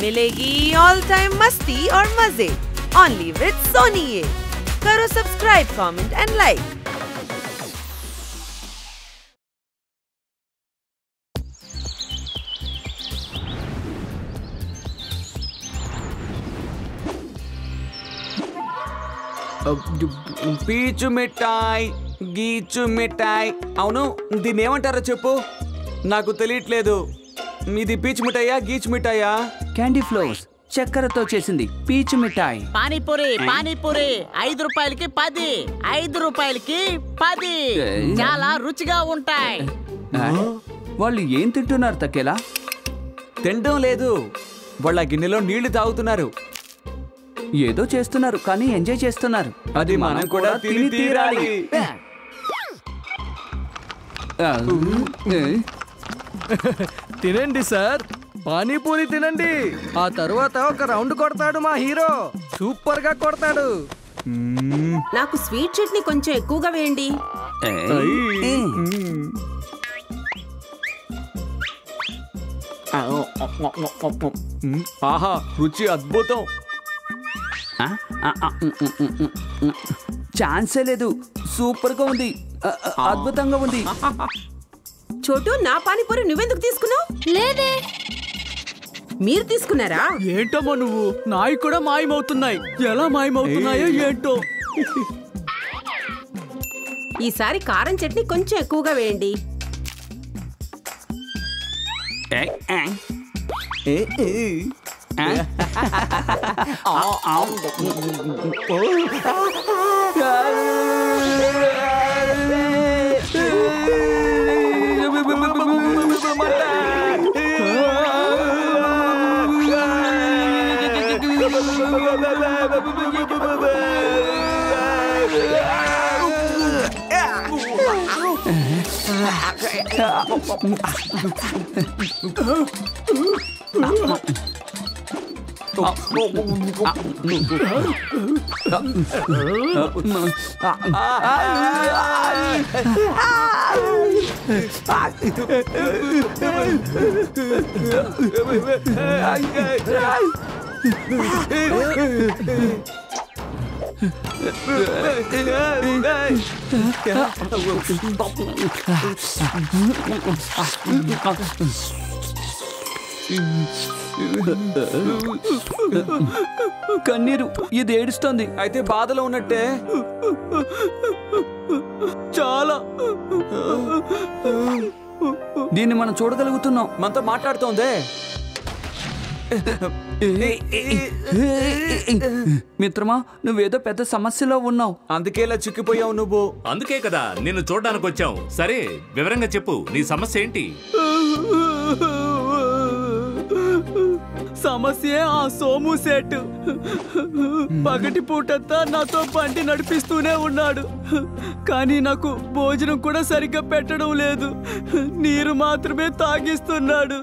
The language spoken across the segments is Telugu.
मिलेगी ऑल टाइम मस्ती और मजे ओनली विद सोनी ये। करो सब्सक्राइब, कमेंट एंड लाइक। పీచు మిఠాయి, గీచు మిఠాయి. అవును, దీన్ని ఏమంటారో చెప్పు, నాకు తెలియట్లేదు. ఇది పీచు మిఠాయా, గీచు మిఠాయా? క్యాండీ ఫ్లోర్స్ చక్కెరతో చేసింది పీచు మిఠాయి. పానీపూరి 5 రూపాయలకి 10, 5 రూపాయలకి 10. చాలా రుచిగా ఉంటాయి. వాళ్ళు ఏం తింటున్నారు తక్కేలా? తినడం లేదు, వాళ్ళ గిన్నెలో నీళ్లు తాగుతున్నారు. ఏదో చేస్తున్నారు కానీ ఎంజాయ్ చేస్తున్నారు. అది మనం కూడా తిని తీరాలి. తినండి సార్, పానీపూరి తినండి. ఆ తరువాత ఒక రౌండ్ కొడతాడు మా హీరో, సూపర్ గా కొడతాడు. నాకు స్వీట్ చట్నీ కొంచెం ఎక్కువగా వేయండి. ఆహా, రుచి అద్భుతం. ఛాన్సే లేదు, సూపర్ గా ఉంది, అద్భుతంగా ఉంది. చోటు, నా పానీపూరి నువ్వెందుకు తీసుకున్నావు? లేదే. మీరు తీసుకున్నారా? ఏంటమ్మా నువ్వు, నాయి కూడా మాయమవుతున్నాయి. ఎలా మాయమవుతున్నాయో ఏంటో. ఈసారి కారం చట్నీ కొంచెం ఎక్కువగా వేయండి. కన్నీరు, ఇది ఏడుస్తోంది. అయితే బాధలో ఉన్నట్టే. చాలా. దీన్ని మనం చూడగలుగుతున్నాం. మనతో మాట్లాడుతోందే. మిత్రమా, నువ్వేదో పెద్ద సమస్యలో ఉన్నావు. అందుకేలా చిక్కిపోయావు నువ్వు. అందుకే కదా నిన్ను చూడడానికి వచ్చాం. సరే, వివరంగా చెప్పు, నీ సమస్య ఏంటి? సమస్య ఆ సోము సేటు. పగటి పూటంతా నాతో బండి నడిపిస్తూనే ఉన్నాడు, కానీ నాకు భోజనం కూడా సరిగ్గా పెట్టడం లేదు. నీరు మాత్రమే తాగిస్తున్నాడు.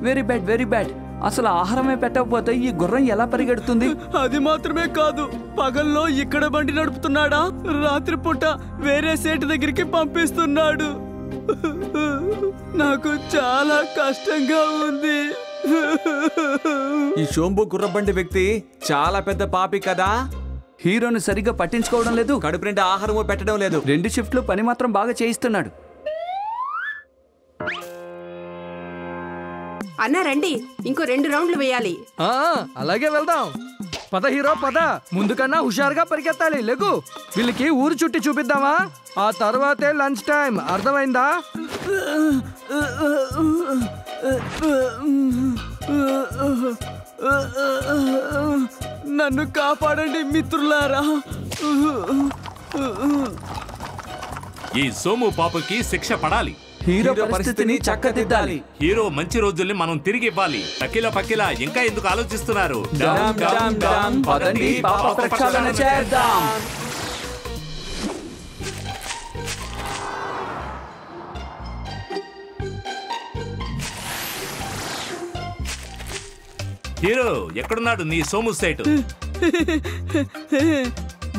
Very bad, very bad. అసలు ఆహారమే పెట్టకపోతే ఈ గుర్రం ఎలా పరిగెడుతుంది? అది మాత్రమే కాదు, పగల్లో ఇక్కడ బండి నడుపుతున్నాడా, రాత్రిపూట వేరే సేటు దగ్గరికి పంపిస్తున్నాడు. నాకు చాలా కష్టంగా ఉంది. ఈ శోంబు గుర్రబండి వ్యక్తి చాలా పెద్ద పాపి కదా. హీరోని సరిగ్గా పట్టించుకోవడం లేదు, కడుపు నిండా ఆహారము పెట్టడం లేదు. 2 షిఫ్ట్లు పని మాత్రం బాగా చేయిస్తున్నాడు. అన్నా రండి, ఇంకో 2 రౌండ్లు వేయాలి. అలాగే వెళ్దాం. పద హీరో పద, ముందుకన్నా హుషారుగా పరిగెత్తాలి. లేకు, వీళ్ళకి ఊరు చుట్టి చూపిద్దామా, ఆ తర్వాతే లంచ్ టైం. అర్థమైందా? నన్ను కాపాడండి మిత్రులారా. ఈ సోము పాపకి శిక్ష పడాలి. హీరో పరిస్థితిని చక్కదిద్దాలి. హీరో మంచి రోజుల్ని మనం తిరిగి ఇవ్వాలి. తక్కిల పక్కిల ఇంకా ఎందుకు ఆలోచిస్తున్నారు? పదండి, పాప ప్రక్షాళన చేద్దాం. హీరో ఎక్కడున్నాడు నీ సోము సేటు?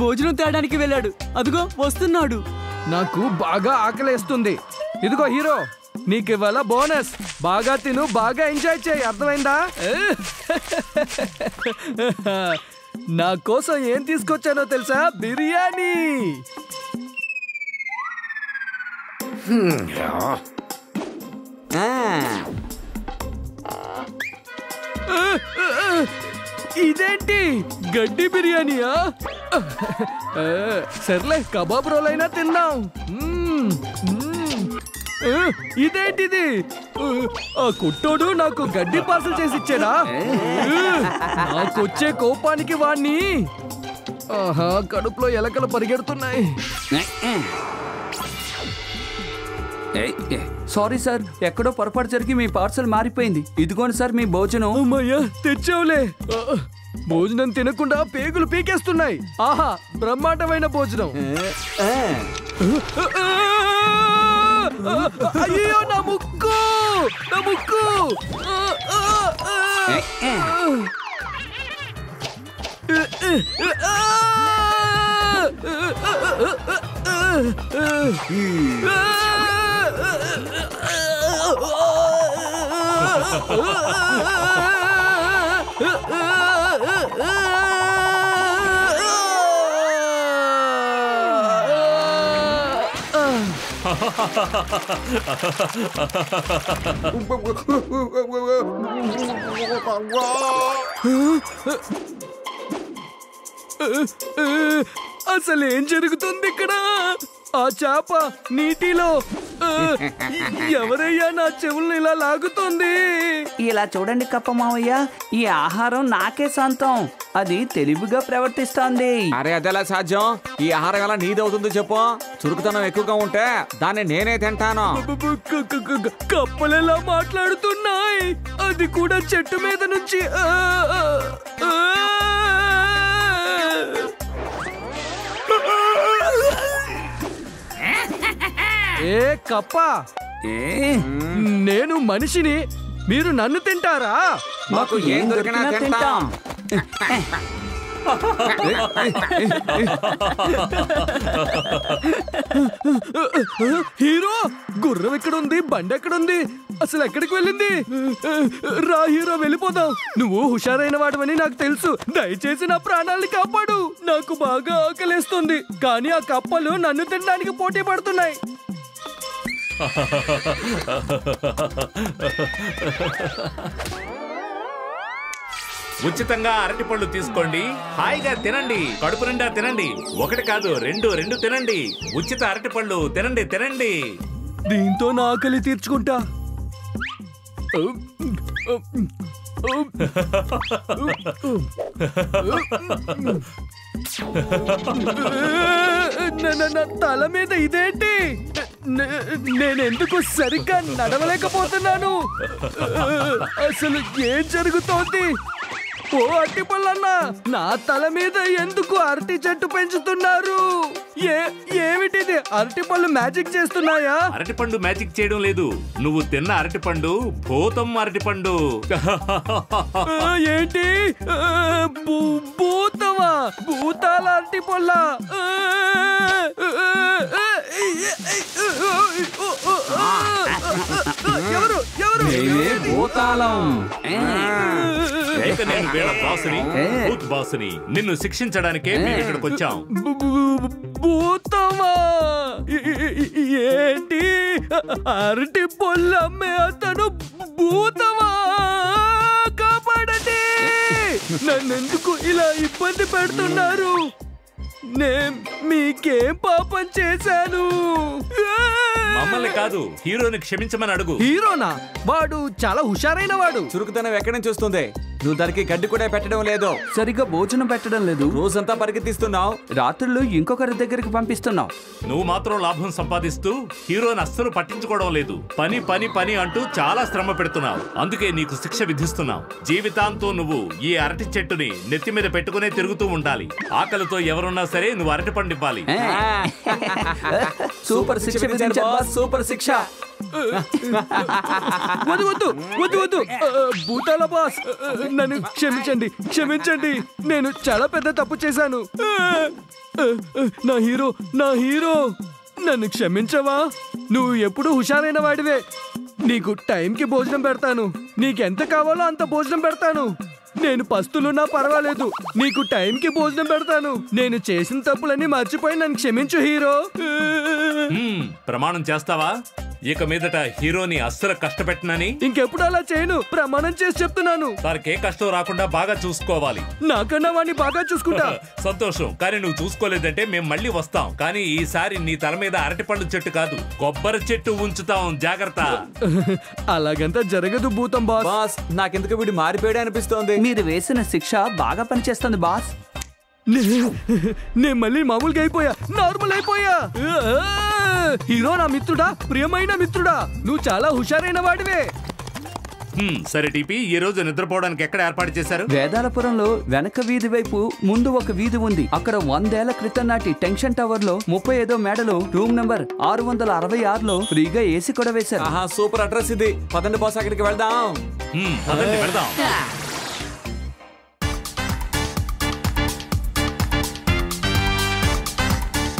భోజనం తేడానికి వెళ్ళాడు, అదిగో వస్తున్నాడు. నాకు బాగా ఆకలేస్తుంది. ఇదిగో హీరో, నీకు ఇవాళ బోనస్. బాగా తిను, బాగా ఎంజాయ్ చేయి, అర్థమైందా? నా కోసం ఏం తీసుకొచ్చానో తెలుసా? బిర్యానీ. ఇదేంటి గడ్డి బిర్యానీయా? సర్లే, కబాబ్ రోల్ అయినా తిన్నాం. ఇదేంటిది? ఆ కుట్టోడు నాకు గడ్డి పార్సల్ చేసి ఇచ్చాడా? నాకొచ్చే కోపానికి వాణ్ణి. ఆహా, కడుపులో ఎలకలు పరిగెడుతున్నాయి. సారీ సార్, ఎక్కడో పొరపాటు జరిగి మీ పార్సల్ మారిపోయింది. ఇదిగోండి సార్ మీ భోజనం. అమ్మయ్యా, తెచ్చావులే. భోజనం తినకుండా పేగులు పీకేస్తున్నాయి. ఆహా, బ్రహ్మాండమైన భోజనం. అయ్యో, నా ముక్కు, నా ముక్కు. అసలు ఏం జరుగుతుంది ఇక్కడ? ఆ చేప నీటిలో. ఎవరయ్యా నా చెవులను ఇలా లాగుతుంది? ఇలా చూడండి కప్ప మావయ్య, ఈ ఆహారం నాకే సొంతం. అది తెలివిగా ప్రవర్తిస్తోంది. అరే అదెలా సాధ్యం? ఈ ఆహారం ఎలా నీదవుతుంది చెప్పు? చురుకుతనం ఎక్కువగా ఉంటే దాన్ని నేనే తింటాను. కప్పలెలా మాట్లాడుతున్నాయి? అది కూడా చెట్టు మీద నుంచి. ఏ కప్ప, నేను మనిషిని, మీరు నన్ను తింటారా? మాకు ఏం దొరికినా తింటాం. హీరో, గుర్రం ఎక్కడుంది? బండి ఎక్కడుంది? అసలు ఎక్కడికి వెళ్ళింది? రా హీరో, వెళ్ళిపోదాం. నువ్వు హుషారైన వాడవని నాకు తెలుసు. దయచేసి నా ప్రాణాలని కాపాడు. నాకు బాగా ఆకలేస్తుంది, కానీ ఆ కప్పలు నన్ను తినడానికి పోటీ పడుతున్నాయి. ఉచితంగా అరటిపళ్ళు తీసుకోండి, హాయిగా తినండి, కడుపు నిండా తినండి. ఒకటి కాదు, రెండు తినండి. ఉచిత అరటిపళ్ళు తినండి, తినండి. దీంతో నా ఆకలి తీర్చుకుంటా. తల మీద ఇదేంటి? నేనెందుకు సరిగ్గా నడవలేకపోతున్నాను? అసలు ఏం జరుగుతోంది? ఓ అరటిపళ్ళన్నా, నా తల మీద ఎందుకు అరటి చెట్టు పెంచుతున్నారు? ఏమిటిది? అరటిపళ్ళు మ్యాజిక్ చేస్తున్నాయా? అరటిపండు మ్యాజిక్ చేయడం లేదు, నువ్వు తిన్న అరటిపండు భూతం అరటిపండు. ఏంటి? భూతమా? భూతాల అరటిపళ్ళ? ఎవరు? భూతాళం. నేను వీళ్ళ బాసుని, భూత్ బాసుని. నిన్ను శిక్షించడానికే మేము ఇక్కడికి వచ్చాం. భూతమా? ఏంటి? అరటి పొల్లమ్మే అతను భూతమా? కాపాడండి! నన్నెందుకు ఇలా ఇబ్బంది పెడుతున్నారు? మీకేం పాపం చేశాను? మమ్మల్ని కాదు, హీరోని క్షమించమని అడుగు. హీరోనా? వాడు చాలా హుషారైన వాడు. చురుకుతనం ఎక్కడి నుంచి వస్తుంది? నువ్వు దానికి గడ్డి కూడా పెట్టడం లేదు, సరిగ్గా భోజనం పెట్టడం లేదు, రోజంతా పరిగెత్తిస్తున్నావు, రాత్రులు ఇంకొకరి దగ్గరికి పంపిస్తున్నావు. నువ్వు మాత్రం లాభం సంపాదిస్తూ హీరోని అస్సలు పట్టించుకోవడం లేదు. పని పని పని అంటూ చాలా శ్రమ పెడుతున్నావు. అందుకే నీకు శిక్ష విధిస్తున్నావు. జీవితాంతం నువ్వు ఈ అరటి చెట్టుని నెత్తి మీద పెట్టుకునే తిరుగుతూ ఉండాలి. ఆకలితో ఎవరున్నా సరే నువ్వు అరటి పండు ఇవ్వాలి. సూపర్ శిక్ష విధించారు బాస్, సూపర్ శిక్ష. వద్దు వద్దు వద్దు వద్దు, భూతాల బాస్, నన్ను క్షమించండి, క్షమించండి. నేను చాలా పెద్ద తప్పు చేశాను. నా హీరో నన్ను క్షమించవా? నువ్వు ఎప్పుడు హుషారైన వాడివే. నీకు టైంకి భోజనం పెడతాను. నీకెంత కావాలో అంత భోజనం పెడతాను. నేను పస్తులున్నా పర్వాలేదు, నీకు టైంకి భోజనం పెడతాను. నేను చేసిన తప్పులన్నీ మర్చిపోయి నన్ను క్షమించు హీరో. ప్రమాణం చేస్తావా? ఇక మీదట హీరోని అస్సలు కష్టపెట్టనని. ఇంకెప్పుడు అలా చేయను, ప్రమాణం చేసి చెప్తున్నాను. తనకే కష్టం రాకుండా బాగా చూసుకోవాలి. నాకన్నా వాడిని బాగా చూసుకుంటా. సంతోషం, కానీ నువ్వు చూసుకోలేదంటే మేము మళ్ళీ వస్తాం. కానీ ఈసారి నీ తల మీద అరటిపండు చెట్టు కాదు, కొబ్బరి చెట్టు ఉంచుతాం, జాగ్రత్త. అలాగంతా జరగదు భూతం బాస్. బాస్ నాకెందుకు వీడు మారిపోయాడు అనిపిస్తోంది. మీరు వేసిన శిక్ష బాగా పనిచేస్తుంది బాస్. నేను మళ్ళీ మామూలుగా అయిపోయా, నార్మల్ అయిపోయా. హీరో నా మిత్రుడా, ప్రియమైన మిత్రుడా, నువ్వు చాలా హుషారైన వాడివే. సరే టీపీ, ఈ రోజు నిద్రపోవడానికి ఎక్కడ ఏర్పాటు చేశారు? వేదాలపురంలో వెనక వీధి వైపు ముందు ఒక వీధి ఉంది. అక్కడ 100 ఏళ్ల క్రితం నాటి టెన్షన్ టవర్ లో 35వ మేడలో రూమ్ నంబర్ 666లో ఫ్రీగా ఏసీ కూడా వేశారు. ఆహా, సూపర్ అడ్రస్ ఇది. పదండి బాస్, అక్కడికి వెళ్దాం. పదండి, వెళ్దాం.